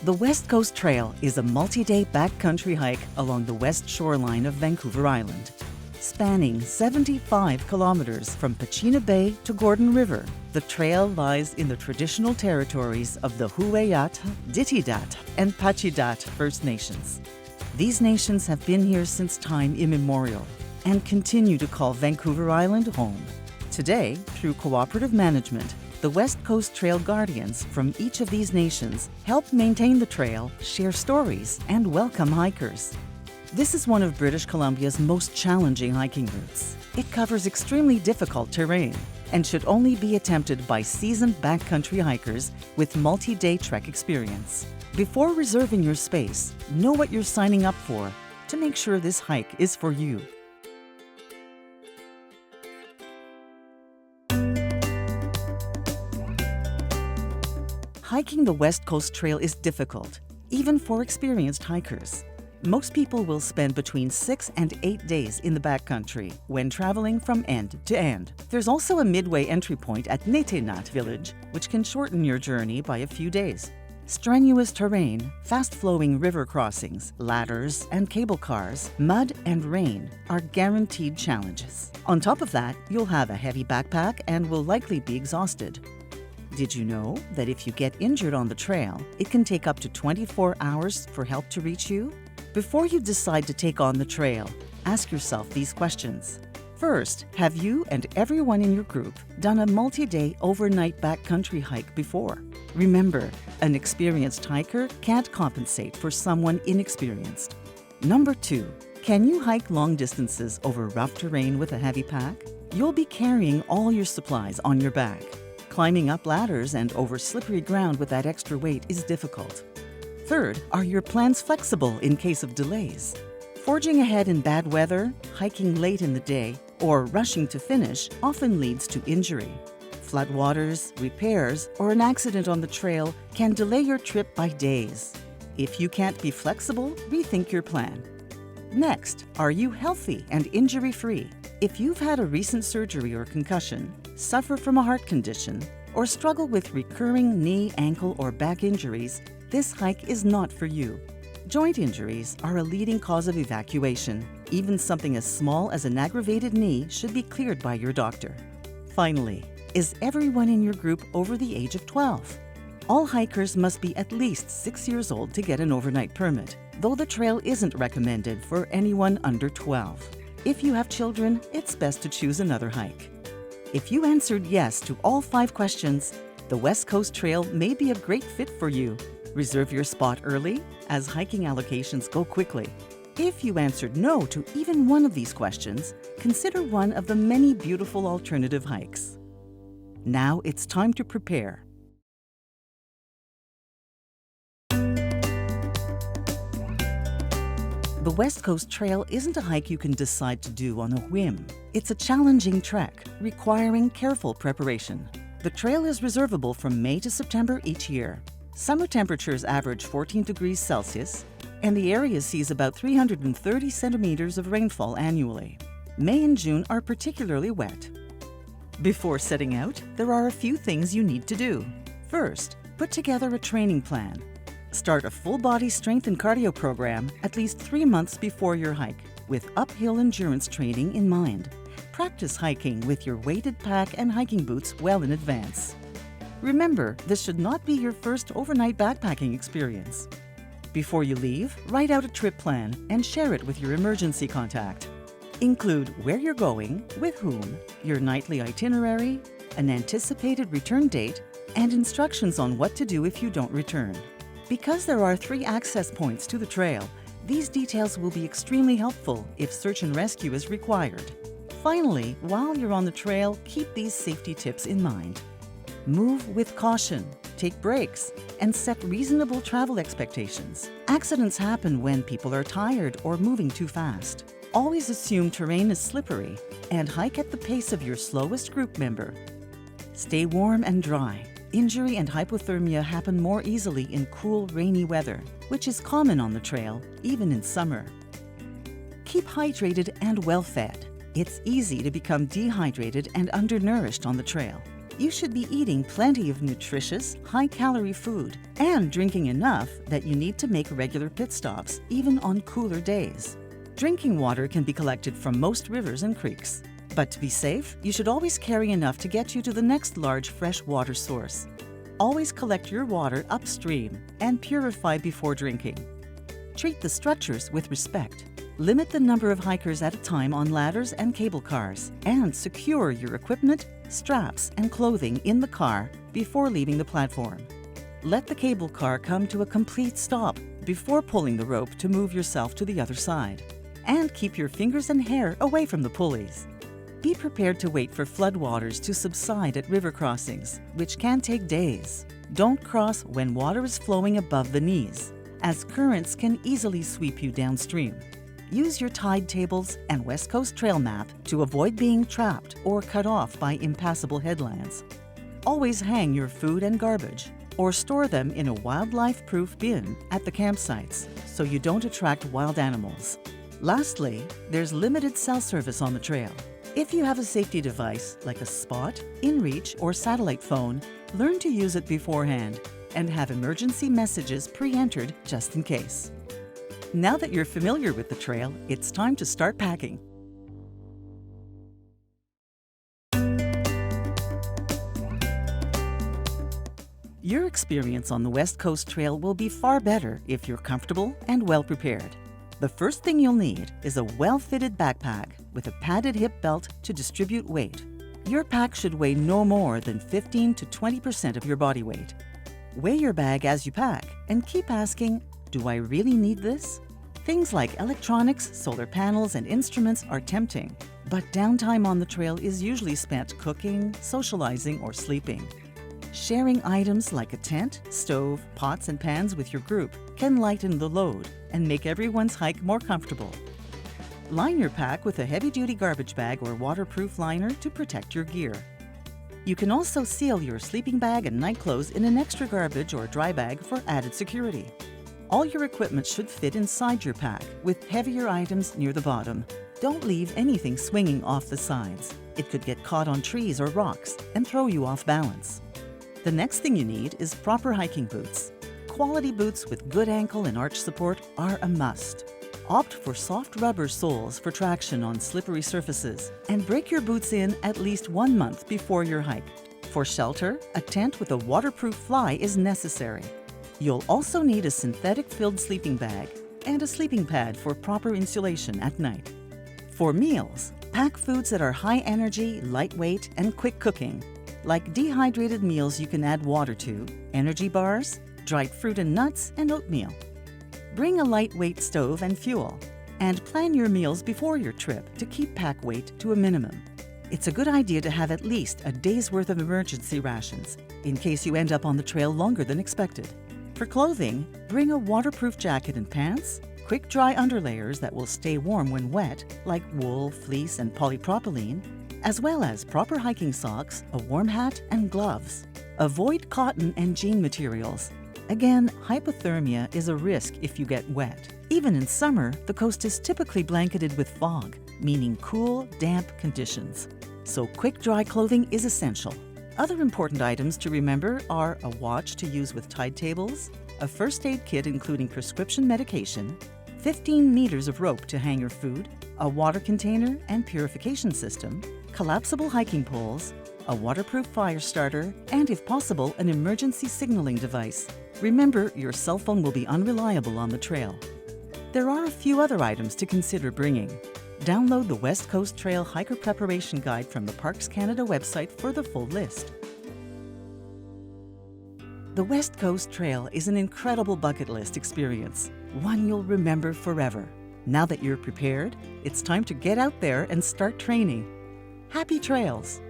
The West Coast Trail is a multi-day backcountry hike along the west shoreline of Vancouver Island. Spanning 75 kilometers from Pachena Bay to Gordon River, the trail lies in the traditional territories of the Hueyat, Ditidat, and Pachidat First Nations. These nations have been here since time immemorial and continue to call Vancouver Island home. Today, through cooperative management, the West Coast Trail Guardians from each of these nations help maintain the trail, share stories, and welcome hikers. This is one of British Columbia's most challenging hiking routes. It covers extremely difficult terrain and should only be attempted by seasoned backcountry hikers with multi-day trek experience. Before reserving your space, know what you're signing up for to make sure this hike is for you. Hiking the West Coast Trail is difficult, even for experienced hikers. Most people will spend between 6 and 8 days in the backcountry when traveling from end to end. There's also a midway entry point at Netenat village, which can shorten your journey by a few days. Strenuous terrain, fast-flowing river crossings, ladders and cable cars, mud and rain are guaranteed challenges. On top of that, you'll have a heavy backpack and will likely be exhausted. Did you know that if you get injured on the trail, it can take up to 24 hours for help to reach you? Before you decide to take on the trail, ask yourself these questions. First, have you and everyone in your group done a multi-day overnight backcountry hike before? Remember, an experienced hiker can't compensate for someone inexperienced. Number 2, can you hike long distances over rough terrain with a heavy pack? You'll be carrying all your supplies on your back. Climbing up ladders and over slippery ground with that extra weight is difficult. Third, are your plans flexible in case of delays? Forging ahead in bad weather, hiking late in the day, or rushing to finish often leads to injury. Floodwaters, repairs, or an accident on the trail can delay your trip by days. If you can't be flexible, rethink your plan. Next, are you healthy and injury-free? If you've had a recent surgery or concussion, suffer from a heart condition, or struggle with recurring knee, ankle, or back injuries, this hike is not for you. Joint injuries are a leading cause of evacuation. Even something as small as an aggravated knee should be cleared by your doctor. Finally, is everyone in your group over the age of 12? All hikers must be at least 6 years old to get an overnight permit, though the trail isn't recommended for anyone under 12. If you have children, it's best to choose another hike. If you answered yes to all 5 questions, the West Coast Trail may be a great fit for you. Reserve your spot early, as hiking allocations go quickly. If you answered no to even one of these questions, consider one of the many beautiful alternative hikes. Now it's time to prepare. The West Coast Trail isn't a hike you can decide to do on a whim. It's a challenging trek, requiring careful preparation. The trail is reservable from May to September each year. Summer temperatures average 14 degrees Celsius, and the area sees about 330 centimeters of rainfall annually. May and June are particularly wet. Before setting out, there are a few things you need to do. First, put together a training plan. Start a full-body strength and cardio program at least 3 months before your hike, with uphill endurance training in mind. Practice hiking with your weighted pack and hiking boots well in advance. Remember, this should not be your first overnight backpacking experience. Before you leave, write out a trip plan and share it with your emergency contact. Include where you're going, with whom, your nightly itinerary, an anticipated return date, and instructions on what to do if you don't return. Because there are 3 access points to the trail, these details will be extremely helpful if search and rescue is required. Finally, while you're on the trail, keep these safety tips in mind. Move with caution, take breaks, and set reasonable travel expectations. Accidents happen when people are tired or moving too fast. Always assume terrain is slippery and hike at the pace of your slowest group member. Stay warm and dry. Injury and hypothermia happen more easily in cool, rainy weather, which is common on the trail, even in summer. Keep hydrated and well fed. It's easy to become dehydrated and undernourished on the trail. You should be eating plenty of nutritious, high-calorie food and drinking enough that you need to make regular pit stops, even on cooler days. Drinking water can be collected from most rivers and creeks. But to be safe, you should always carry enough to get you to the next large fresh water source. Always collect your water upstream and purify before drinking. Treat the structures with respect. Limit the number of hikers at a time on ladders and cable cars, and secure your equipment, straps, and clothing in the car before leaving the platform. Let the cable car come to a complete stop before pulling the rope to move yourself to the other side. And keep your fingers and hair away from the pulleys. Be prepared to wait for floodwaters to subside at river crossings, which can take days. Don't cross when water is flowing above the knees, as currents can easily sweep you downstream. Use your tide tables and West Coast Trail map to avoid being trapped or cut off by impassable headlands. Always hang your food and garbage, or store them in a wildlife-proof bin at the campsites so you don't attract wild animals. Lastly, there's limited cell service on the trail. If you have a safety device like a Spot, InReach, or satellite phone, learn to use it beforehand and have emergency messages pre-entered just in case. Now that you're familiar with the trail, it's time to start packing. Your experience on the West Coast Trail will be far better if you're comfortable and well prepared. The first thing you'll need is a well-fitted backpack with a padded hip belt to distribute weight. Your pack should weigh no more than 15 to 20% of your body weight. Weigh your bag as you pack and keep asking, do I really need this? Things like electronics, solar panels, and instruments are tempting, but downtime on the trail is usually spent cooking, socializing, or sleeping. Sharing items like a tent, stove, pots, and pans with your group can lighten the load and make everyone's hike more comfortable. Line your pack with a heavy-duty garbage bag or waterproof liner to protect your gear. You can also seal your sleeping bag and night clothes in an extra garbage or dry bag for added security. All your equipment should fit inside your pack, with heavier items near the bottom. Don't leave anything swinging off the sides. It could get caught on trees or rocks and throw you off balance. The next thing you need is proper hiking boots. Quality boots with good ankle and arch support are a must. Opt for soft rubber soles for traction on slippery surfaces, and break your boots in at least 1 month before your hike. For shelter, a tent with a waterproof fly is necessary. You'll also need a synthetic-filled sleeping bag and a sleeping pad for proper insulation at night. For meals, pack foods that are high energy, lightweight, and quick cooking, like dehydrated meals you can add water to, energy bars, dried fruit and nuts, and oatmeal. Bring a lightweight stove and fuel, and plan your meals before your trip to keep pack weight to a minimum. It's a good idea to have at least a day's worth of emergency rations in case you end up on the trail longer than expected. For clothing, bring a waterproof jacket and pants, quick dry underlayers that will stay warm when wet, like wool, fleece, and polypropylene, as well as proper hiking socks, a warm hat, and gloves. Avoid cotton and jean materials. Again, hypothermia is a risk if you get wet. Even in summer, the coast is typically blanketed with fog, meaning cool, damp conditions. So quick dry clothing is essential. Other important items to remember are a watch to use with tide tables, a first aid kit including prescription medication, 15 meters of rope to hang your food, a water container and purification system, collapsible hiking poles, a waterproof fire starter, and if possible, an emergency signaling device. Remember, your cell phone will be unreliable on the trail. There are a few other items to consider bringing. Download the West Coast Trail Hiker Preparation Guide from the Parks Canada website for the full list. The West Coast Trail is an incredible bucket list experience, one you'll remember forever. Now that you're prepared, it's time to get out there and start training. Happy trails!